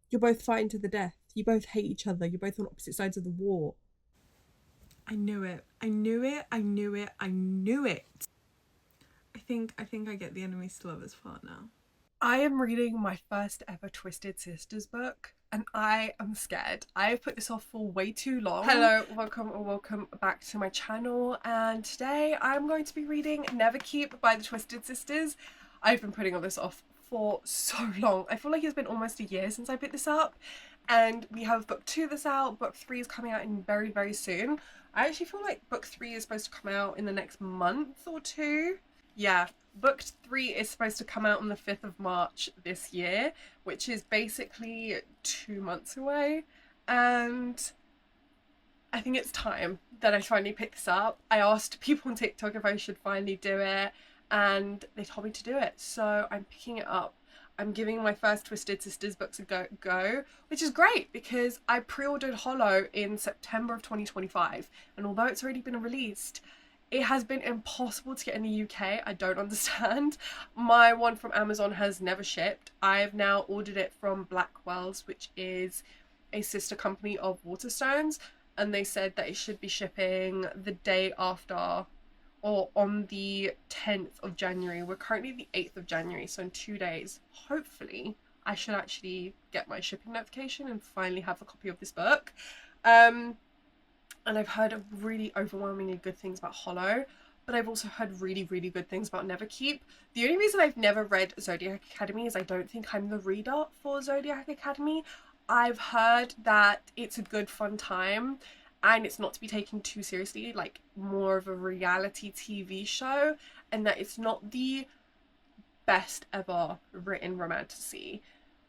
You're both fighting to the death. You both hate each other. You're both on opposite sides of the war. I knew it. I knew it. I knew it. I knew it. I think I get the enemies to lovers part now. I am reading my first ever Twisted Sisters book and I am scared. I have put this off for way too long. Hello, welcome back to my channel, and today I'm going to be reading Never Keep by the Twisted Sisters. I've been putting all this off for so long. I feel like it's been almost a year since I picked this up, and we have book 2 that's out. Book 3 is coming out in very, very soon. I actually feel like book 3 is supposed to come out in the next month or two. Yeah, book 3 is supposed to come out on the 5th of March this year, which is basically 2 months away, and I think it's time that I finally pick this up. I asked people on TikTok if I should finally do it, and they told me to do it, so I'm picking it up. I'm giving my first Twisted Sisters books a go, which is great because I pre-ordered Hollow in September of 2025, and although it's already been released, it has been impossible to get in the UK. I don't understand. My one from Amazon has never shipped. I've now ordered it from Blackwell's, which is a sister company of Waterstones, and they said that it should be shipping the day after, or on the 10th of January. We're currently the 8th of January, so in 2 days, hopefully, I should actually get my shipping notification and finally have a copy of this book. And I've heard really overwhelmingly good things about Hollow, but I've also heard really, really good things about Neverkeep. The only reason I've never read Zodiac Academy is I don't think I'm the reader for Zodiac Academy. I've heard that it's a good, fun time, and it's not to be taken too seriously, like more of a reality TV show, and that it's not the best ever written romantasy.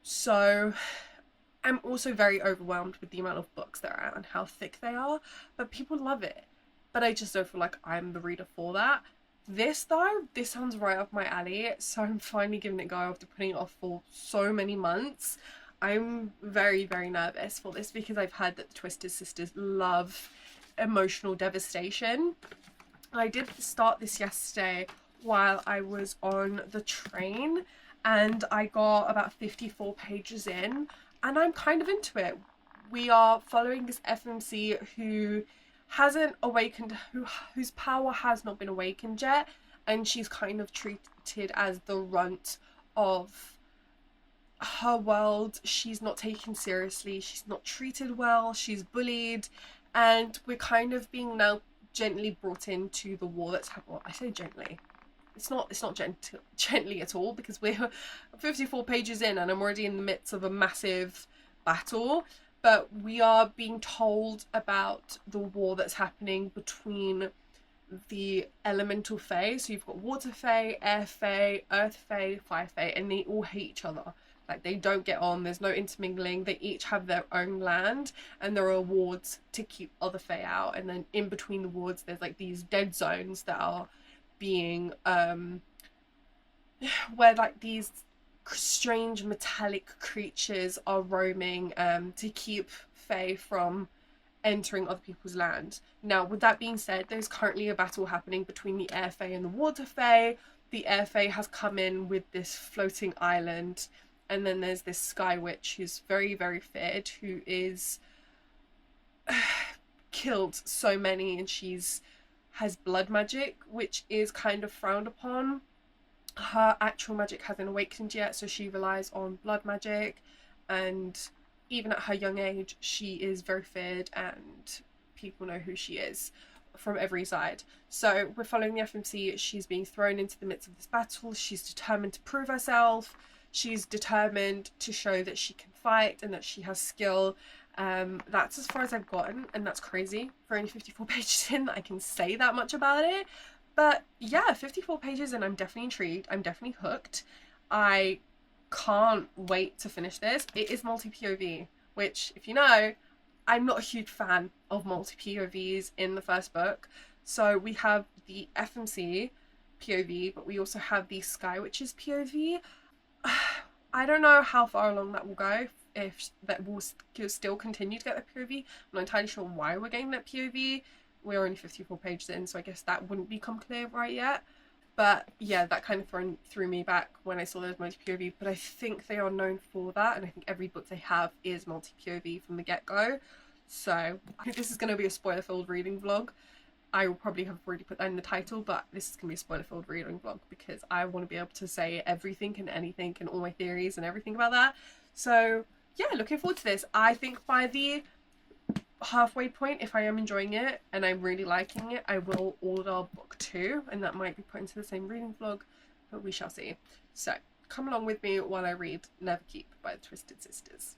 So I'm also very overwhelmed with the amount of books there are and how thick they are, but people love it. But I just don't feel like I'm the reader for that. This though, this sounds right up my alley, so I'm finally giving it a go after putting it off for so many months. I'm very, very nervous for this because I've heard that the Twisted Sisters love emotional devastation. I did start this yesterday while I was on the train, and I got about 54 pages in, and I'm kind of into it. We are following this FMC who hasn't awakened, whose power has not been awakened yet, and she's kind of treated as the runt of her world. She's not taken seriously, she's not treated well, she's bullied, and we're kind of being now gently brought into the war that's happening. Well, I say gently, it's not gently at all, because we're 54 pages in and I'm already in the midst of a massive battle, but we are being told about the war that's happening between the elemental fae. So you've got water fae, air fae, earth fae, fire fae, and they all hate each other. Like, they don't get on, there's no intermingling, they each have their own land, and there are wards to keep other fae out, and then in between the wards there's like these dead zones that are being where like these strange metallic creatures are roaming to keep fae from entering other people's land. Now, with that being said, there's currently a battle happening between the air fae and the water fae. The air fae has come in with this floating island, and then there's this sky witch who's very, very feared, who is killed so many, and she's has blood magic, which is kind of frowned upon. Her actual magic hasn't awakened yet, so she relies on blood magic, and even at her young age she is very feared and people know who she is from every side. So we're following the FMC. She's being thrown into the midst of this battle. She's determined to prove herself. She's determined to show that she can fight and that she has skill. That's as far as I've gotten, and that's crazy for only 54 pages in that I can say that much about it. But yeah, 54 pages and I'm definitely intrigued. I'm definitely hooked. I can't wait to finish this. It is multi-POV, which, if you know, I'm not a huge fan of multi-POVs in the first book. So we have the FMC POV, but we also have the Sky Witch's POV. I don't know how far along that will go, if that will still continue to get the POV. I'm not entirely sure why we're getting that POV. We're only 54 pages in, so I guess that wouldn't become clear right yet. But yeah, that kind of threw me back when I saw those multi-POV, but I think they are known for that, and I think every book they have is multi-POV from the get-go. So I think this is going to be a spoiler-filled reading vlog. I will probably have already put that in the title, but this is going to be a spoiler-filled reading vlog because I want to be able to say everything and anything and all my theories and everything about that. So yeah, looking forward to this. I think by the halfway point, if I am enjoying it and I'm really liking it, I will order book 2, and that might be put into the same reading vlog, but we shall see. So come along with me while I read Never Keep by the Twisted Sisters.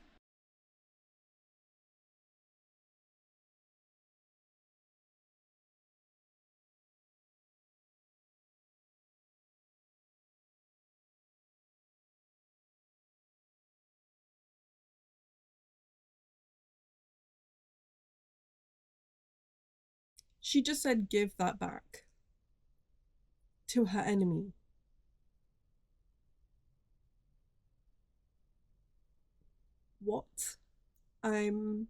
She just said, give that back to her enemy. What? That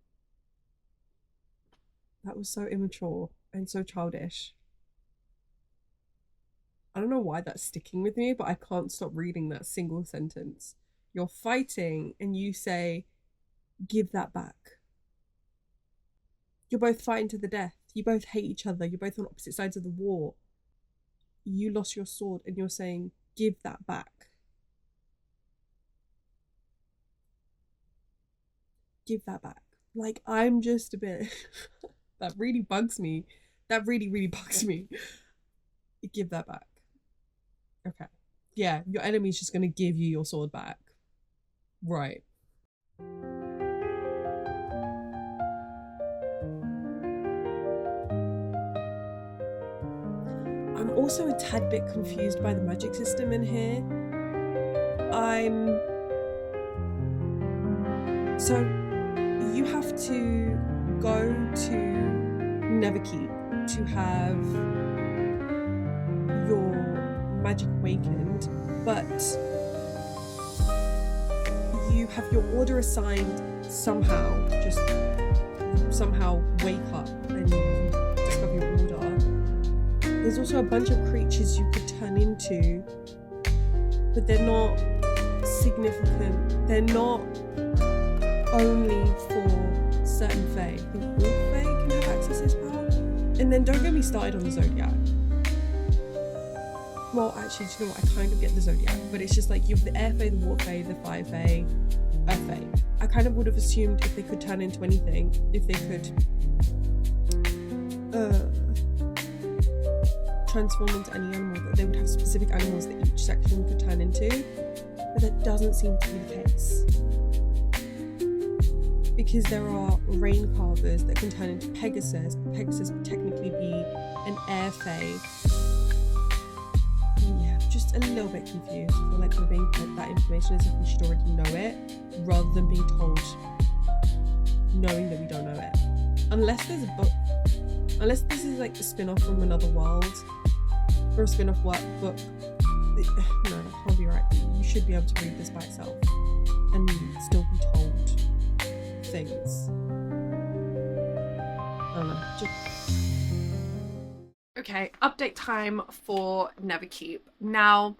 was so immature and so childish. I don't know why that's sticking with me, but I can't stop reading that single sentence. You're fighting and you say, give that back. You're both fighting to the death. You both hate each other. You're both on opposite sides of the war. You lost your sword and you're saying, give that back. Give that back. Like, I'm just a bit... that really bugs me. That really, really bugs me. Give that back. Okay. Yeah, your enemy's just going to give you your sword back. Right. I'm also a tad bit confused by the magic system in here. So, you have to go to Neverkeep to have your magic awakened, but you have your order assigned somehow. Just somehow wake up and you discover your order. There's also a bunch of creatures you could turn into, but they're not significant. They're not only for certain fae. I think all fae can have access to this power. And then don't get me started on the Zodiac. Well, actually, do you know what? I kind of get the Zodiac, but it's just like you have the air fae, the water fae, the fire fae, earth fae. I kind of would have assumed if they could turn into anything, if they could transform into any animal, that they would have specific animals that each section could turn into, but that doesn't seem to be the case, because there are rain carvers that can turn into Pegasus, but Pegasus would technically be an air fae. Yeah, just a little bit confused. I feel like we're being fed that information as if we should already know it, rather than being told knowing that we don't know it. Unless there's a book, unless this is like a spin-off from another world, or a spin-off book. No, that can't be right. You should be able to read this by itself and still be told things. I don't know. Okay, update time for Neverkeep. Now,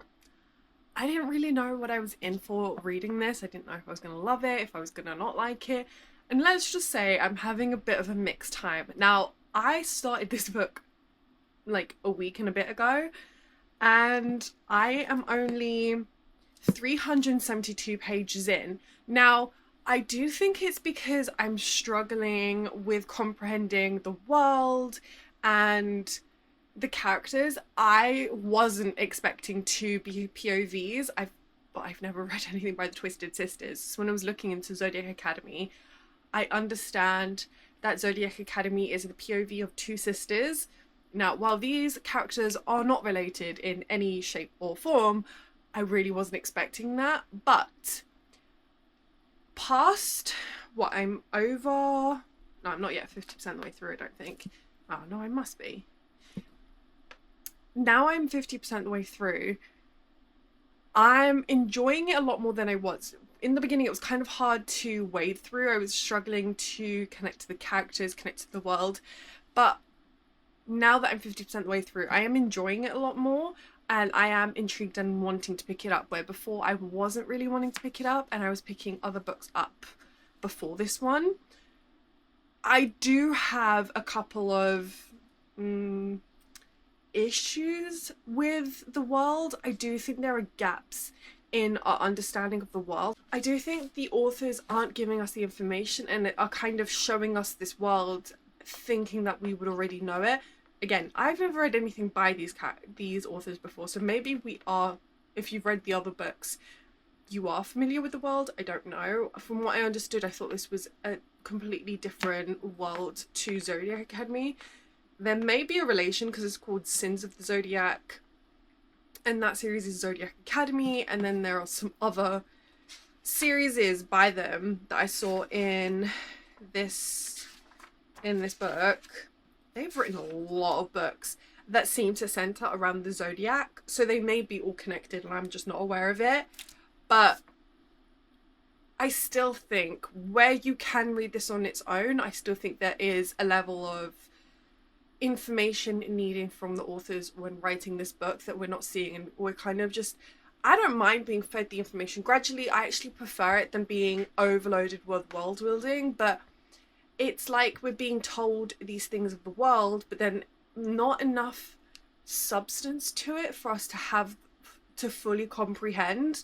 I didn't really know what I was in for reading this. I didn't know if I was going to love it, if I was going to not like it. And let's just say I'm having a bit of a mixed time. Now, I started this book like a week and a bit ago, and I am only 372 pages in. Now, I do think it's because I'm struggling with comprehending the world and the characters. I wasn't expecting to be POVs. I've never read anything by the Twisted Sisters. So when I was looking into Zodiac Academy, I understand that Zodiac Academy is the POV of 2 sisters. Now, while these characters are not related in any shape or form, I really wasn't expecting that. But past what I'm over... No, I'm not yet 50% of the way through, I don't think. Oh, no, I must be. Now I'm 50% of the way through. I'm enjoying it a lot more than I was. In the beginning, it was kind of hard to wade through. I was struggling to connect to the characters, connect to the world. But now that I'm 50% of the way through, I am enjoying it a lot more. and I am intrigued and wanting to pick it up, where before I wasn't really wanting to pick it up and I was picking other books up before this one. I do have a couple of issues with the world. I do think there are gaps in our understanding of the world. I do think the authors aren't giving us the information and are kind of showing us this world thinking that we would already know it. Again, I've never read anything by these authors before, so maybe we are. If you've read the other books, you are familiar with the world. I don't know. From what I understood, I thought this was a completely different world to Zodiac Academy. There may be a relation because it's called Sins of the Zodiac, and that series is Zodiac Academy, and then there are some other series by them that I saw in this book. They've written a lot of books that seem to center around the Zodiac, so they may be all connected and I'm just not aware of it. But I still think where you can read this on its own, I still think there is a level of information needed from the authors when writing this book that we're not seeing, and we're kind of just, I don't mind being fed the information gradually. I actually prefer it than being overloaded with world building, but it's like we're being told these things of the world, but then not enough substance to it for us to fully comprehend.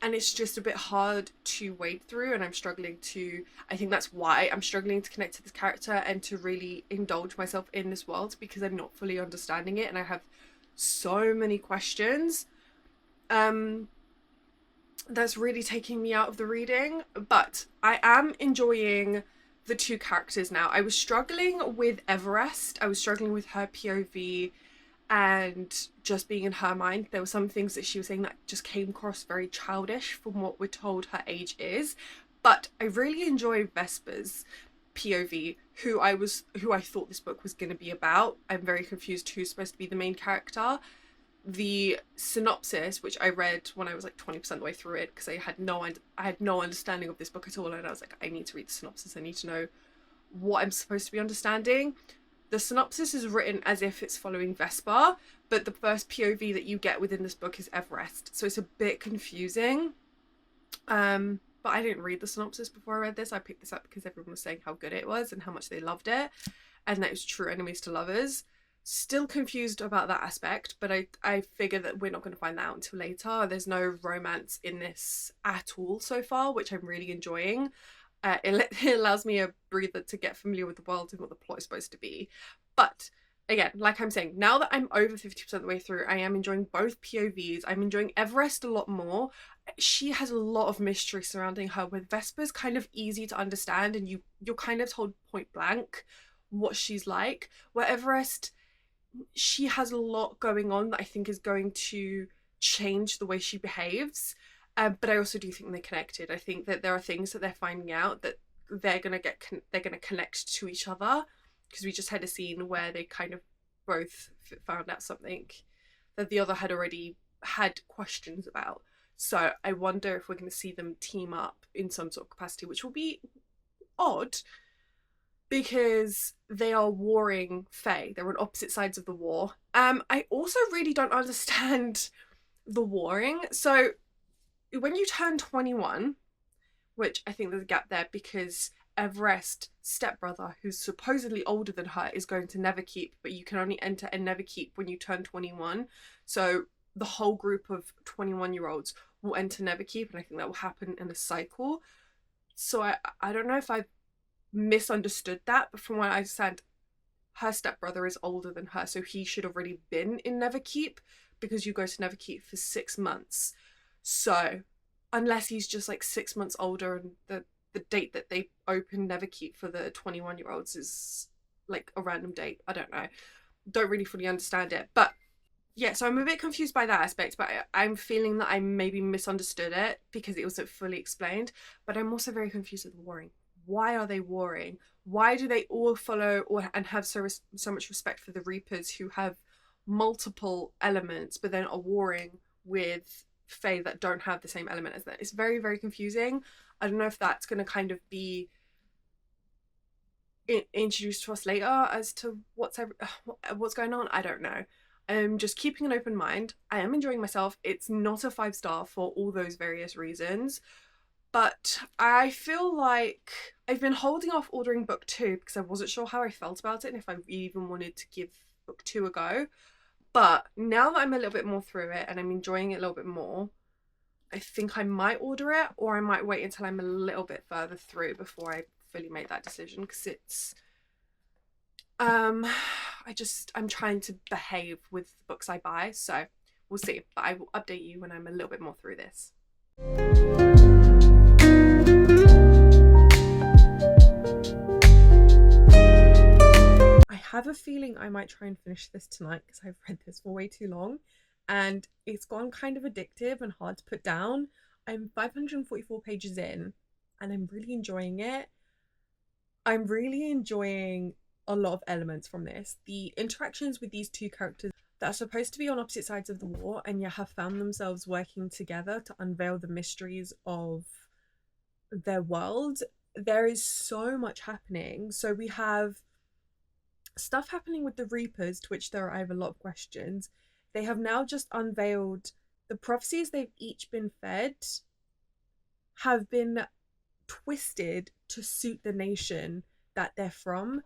And it's just a bit hard to wade through, and I think that's why I'm struggling to connect to this character and to really indulge myself in this world, because I'm not fully understanding it and I have so many questions. That's really taking me out of the reading, but I am enjoying the two characters now. I was struggling with Everest. I was struggling with her POV and just being in her mind. There were some things that she was saying that just came across very childish from what we're told her age is. But I really enjoy Vesper's POV, who I thought this book was going to be about. I'm very confused who's supposed to be the main character. The synopsis, which I read when I was like 20% of the way through it, because I had no understanding of this book at all, and I was like, I need to read the synopsis. I need to know what I'm supposed to be understanding. The synopsis is written as if it's following Vesper, but the first POV that you get within this book is Everest, so it's a bit confusing. But I didn't read the synopsis before I read this. I picked this up because everyone was saying how good it was and how much they loved it, and that it was true enemies to lovers. Still confused about that aspect, but I figure that we're not going to find that out until later. There's no romance in this at all so far, which I'm really enjoying. It allows me a breather to get familiar with the world and what the plot is supposed to be. But again, like I'm saying, now that I'm over 50% of the way through, I am enjoying both POVs. I'm enjoying Everest a lot more. She has a lot of mystery surrounding her, with Vesper's kind of easy to understand, and you're kind of told point blank what she's like. Where Everest, she has a lot going on that I think is going to change the way she behaves. But I also do think they're connected. I think that there are things that they're finding out that they're gonna connect to each other, because we just had a scene where they kind of both found out something that the other had already had questions about. So I wonder if we're going to see them team up in some sort of capacity, which will be odd, because they are warring fae. They're on opposite sides of the war. I also really don't understand the warring. So when you turn 21, which I think there's a gap there because Everest's stepbrother, who's supposedly older than her, is going to Neverkeep, but you can only enter a Neverkeep when you turn 21. So the whole group of 21-year-olds will enter Neverkeep, and I think that will happen in a cycle. So I don't know if I've misunderstood that, but from what I understand, her stepbrother is older than her, so he should have already been in Neverkeep, because you go to Neverkeep for 6 months. So unless he's just like 6 months older, and the date that they open Neverkeep for the 21-year-olds is like a random date, I don't know, don't really fully understand it. But yeah, so I'm a bit confused by that aspect, but I'm feeling that I maybe misunderstood it because it wasn't fully explained. But I'm also very confused with the warring. Why are they warring? Why do they all follow and have so much respect for the Reapers, who have multiple elements, but then are warring with fae that don't have the same element as them? It's very, very confusing. I don't know if that's going to kind of be introduced to us later as to what's going on. I don't know. I'm just keeping an open mind. I am enjoying myself. It's not a 5-star for all those various reasons, but I feel like I've been holding off ordering book 2 because I wasn't sure how I felt about it and if I even wanted to give book 2 a go. But now that I'm a little bit more through it and I'm enjoying it a little bit more, I think I might order it, or I might wait until I'm a little bit further through before I fully make that decision, because it's I'm trying to behave with the books I buy, so we'll see. But I will update you when I'm a little bit more through this. I have a feeling I might try and finish this tonight because I've read this for way too long and it's gone kind of addictive and hard to put down. I'm 544 pages in and I'm really enjoying it. I'm really enjoying a lot of elements from this. The interactions with these two characters that are supposed to be on opposite sides of the war and yet have found themselves working together to unveil the mysteries of their world. There is so much happening. So we have stuff happening with the Reapers, to which I have a lot of questions. They have now just unveiled the prophecies they've each been fed have been twisted to suit the nation that they're from,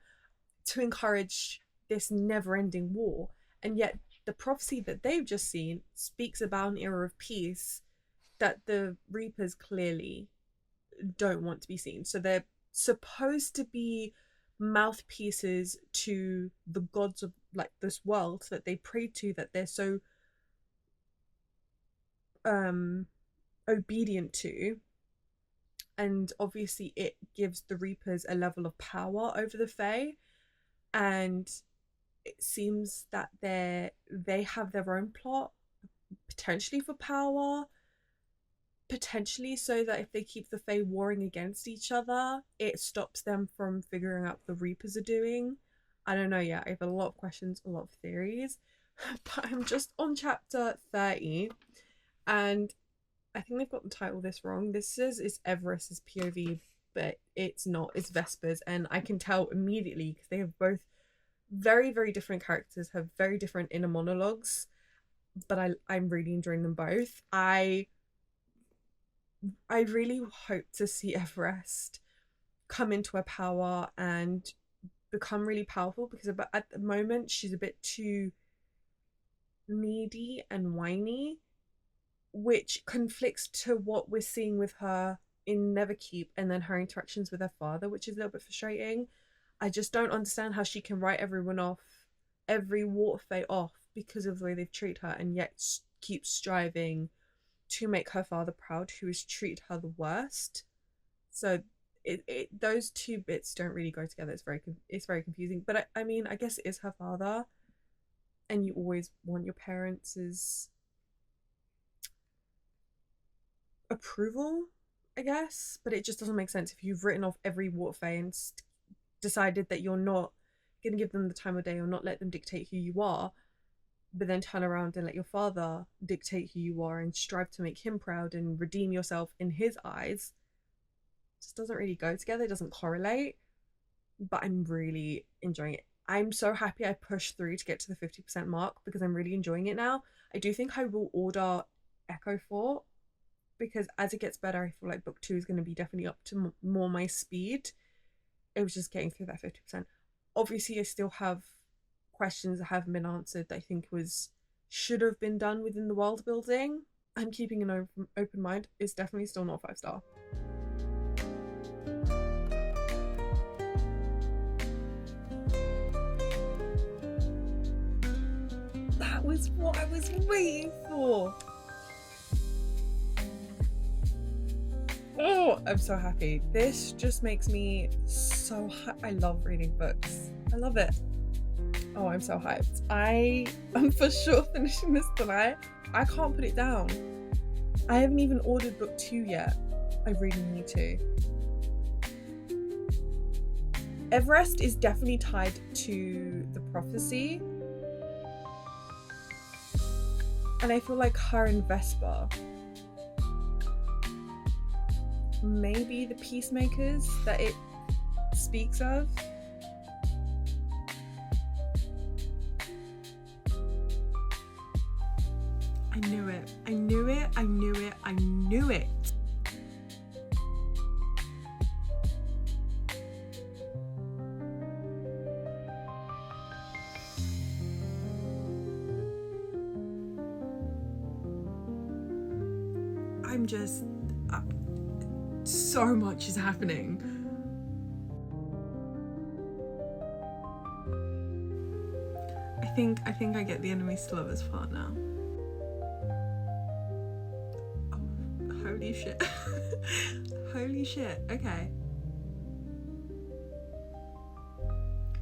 to encourage this never-ending war. And yet the prophecy that they've just seen speaks about an era of peace that the Reapers clearly don't want to be seen. So they're supposed to be mouthpieces to the gods of like this world that they pray to, that they're so obedient to. And obviously it gives the Reapers a level of power over the Fae, and it seems that they have their own plot, potentially for power, potentially so that if they keep the Fae warring against each other, it stops them from figuring out what the Reapers are doing. I don't know yet. I have a lot of questions, a lot of theories, but I'm just on chapter 30 and I think they've got the title this wrong. This says it's Everest's POV, but it's not. It's Vesper's, and I can tell immediately because they have both very, very different characters, have very different inner monologues, but I'm really enjoying them both. I really hope to see Everest come into her power and become really powerful, because at the moment she's a bit too needy and whiny, which conflicts to what we're seeing with her in Neverkeep and then her interactions with her father, which is a little bit frustrating. I just don't understand how she can write everyone off, every water fae off, because of the way they've treated her, and yet keep striving to make her father proud, who has treated her the worst. So those two bits don't really go together. It's very confusing. But I mean, I guess it is her father, and you always want your parents' approval, I guess. But it just doesn't make sense if you've written off every water fae and decided that you're not going to give them the time of day or not let them dictate who you are, but then turn around and let your father dictate who you are and strive to make him proud and redeem yourself in his eyes. It just doesn't really go together. It doesn't correlate. But I'm really enjoying it. I'm so happy I pushed through to get to the 50% mark because I'm really enjoying it now. I do think I will order Echo 4 because as it gets better, I feel like book 2 is going to be definitely up to more my speed. It was just getting through that 50%. Obviously, I still have questions that haven't been answered that I think should have been done within the world building. I'm keeping an open mind. It's definitely still not 5-star. That was what I was waiting for. Oh, I'm so happy. This just makes me so I love reading books. I love it. Oh, I'm so hyped. I am for sure finishing this tonight. I can't put it down. I haven't even ordered book 2 yet. I really need to. Everest is definitely tied to the prophecy. And I feel like her and Vesper, maybe the peacemakers that it speaks of. I knew it. I knew it. I knew it. I knew it. I'm just... so much is happening. I think I get the enemies to lovers part now. Oh, holy shit. Holy shit. Okay.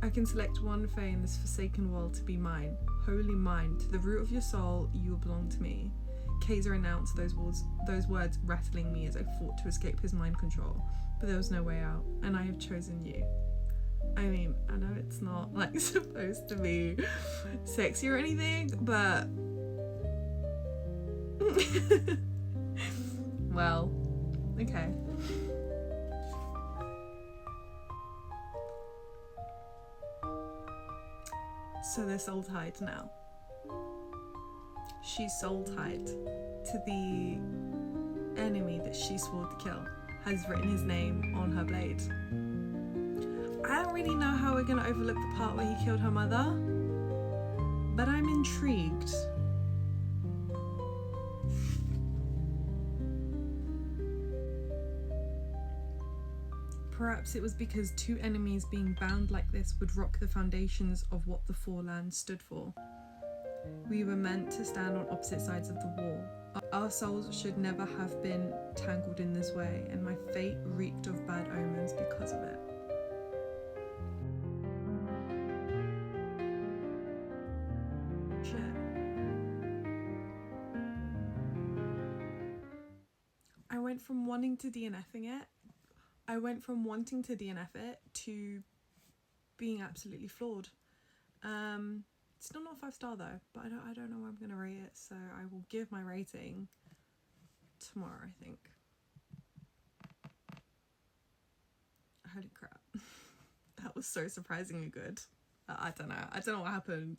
I can select one fae in this forsaken world to be mine, wholly mine. To the root of your soul, you will belong to me. Kaiser announced those words rattling me as I fought to escape his mind control, but there was no way out, and I have chosen you. I mean, I know it's not like supposed to be sexy or anything, but well, okay. So they're soul tied now. She's soul tied to the enemy that she swore to kill, has written his name on her blade. I don't really know how we're gonna overlook the part where he killed her mother, but I'm intrigued. Perhaps it was because two enemies being bound like this would rock the foundations of what the Four Lands stood for. We were meant to stand on opposite sides of the wall. Our souls should never have been tangled in this way, and my fate reeked of bad omens because of it. Shit. I went from wanting to DNFing it. I went from wanting to DNF it to being absolutely flawed. Still not 5-star though, but I don't know where I'm gonna rate it, so I will give my rating tomorrow, I think. Holy crap. That was so surprisingly good. I don't know what happened,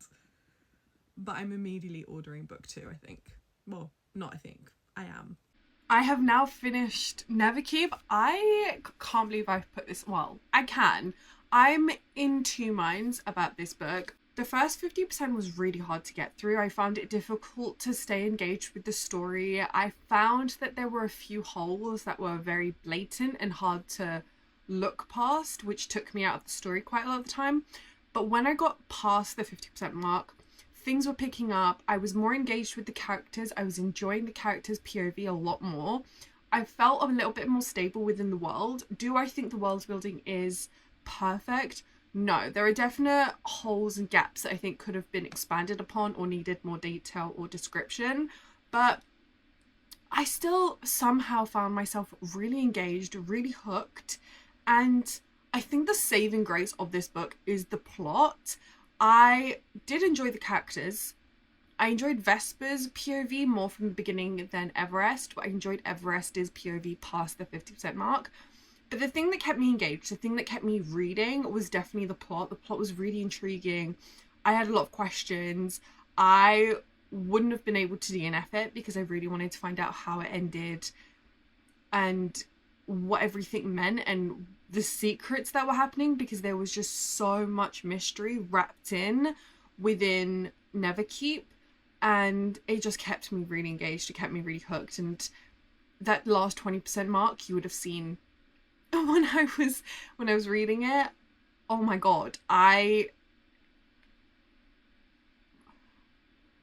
but I'm immediately ordering book 2, I think. Well, not I think, I am. I have now finished Neverkeep. I can't believe I've put this, well, I can. I'm in two minds about this book. The first 50% was really hard to get through. I found it difficult to stay engaged with the story. I found that there were a few holes that were very blatant and hard to look past, which took me out of the story quite a lot of the time. But when I got past the 50% mark, things were picking up. I was more engaged with the characters. I was enjoying the characters' POV a lot more. I felt a little bit more stable within the world. Do I think the world building is perfect? No, there are definite holes and gaps that I think could have been expanded upon or needed more detail or description, but I still somehow found myself really engaged, really hooked, and I think the saving grace of this book is the plot. I did enjoy the characters. I enjoyed Vesper's POV more from the beginning than Everest, but I enjoyed Everest's POV past the 50% mark. But the thing that kept me engaged, the thing that kept me reading was definitely the plot. The plot was really intriguing. I had a lot of questions. I wouldn't have been able to DNF it because I really wanted to find out how it ended and what everything meant and the secrets that were happening, because there was just so much mystery wrapped in within Neverkeep, and it just kept me really engaged. It kept me really hooked. And that last 20% mark, you would have seen when I was reading it. Oh my god, I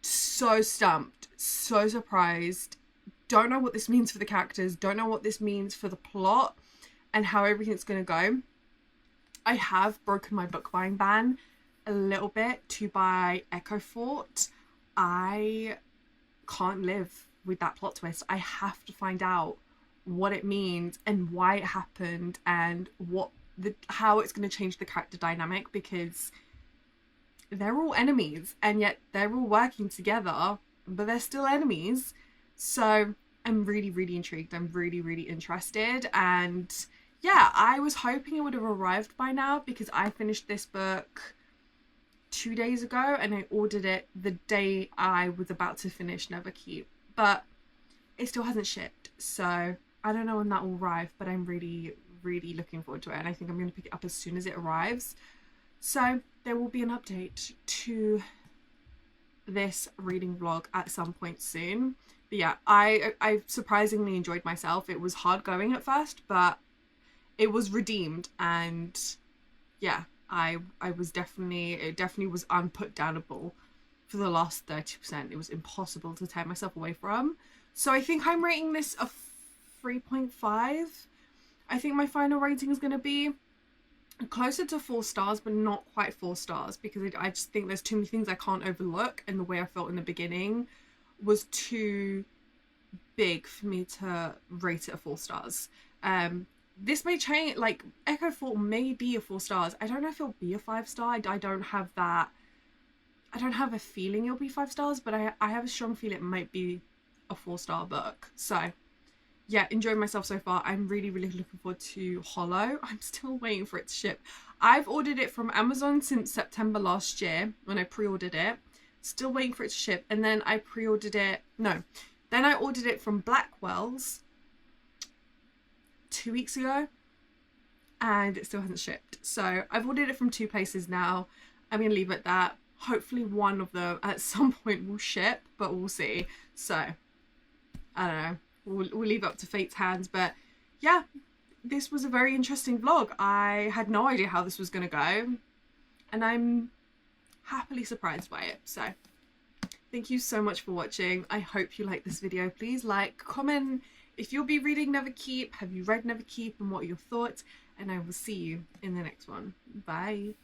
so stumped, so surprised, don't know what this means for the characters, don't know what this means for the plot and how everything's gonna go. I have broken my book buying ban a little bit to buy Echo Fort. I can't live with that plot twist. I have to find out what it means and why it happened and how it's going to change the character dynamic, because they're all enemies and yet they're all working together, but they're still enemies. So I'm really, really intrigued. I'm really, really interested. And yeah, I was hoping it would have arrived by now because I finished this book 2 days ago, and I ordered it the day I was about to finish Never Keep, but it still hasn't shipped, so I don't know when that will arrive, but I'm really looking forward to it, and I think I'm going to pick it up as soon as it arrives. So there will be an update to this reading vlog at some point soon. But yeah, I surprisingly enjoyed myself. It was hard going at first, but it was redeemed, and yeah, it definitely was unputdownable for the last 30%. It was impossible to tear myself away from. So I think I'm rating this a 3.5. I think my final rating is going to be closer to 4 stars, but not quite 4 stars, because I just think there's too many things I can't overlook, and the way I felt in the beginning was too big for me to rate it a 4 stars. This may change, like Echo 4 may be a 4 stars. I don't know if it'll be a 5 star. I don't have that. I don't have a feeling it'll be 5 stars, but I have a strong feeling it might be a 4-star book. So yeah, enjoying myself so far. I'm really looking forward to Hollow. I'm still waiting for it to ship. I've ordered it from Amazon since September last year when I pre-ordered it. Still waiting for it to ship. And then I pre-ordered it, no, then I ordered it from Blackwell's 2 weeks ago, and it still hasn't shipped. So I've ordered it from 2 places now. I'm gonna leave it at that. Hopefully one of them at some point will ship, but we'll see. So I don't know, we'll leave it up to fate's hands. But yeah, this was a very interesting vlog. I had no idea how this was gonna go, and I'm happily surprised by it. So thank you so much for watching. I hope you like this video. Please like, comment if you'll be reading Never Keep. Have you read Never Keep, and what are your thoughts? And I will see you in the next one. Bye.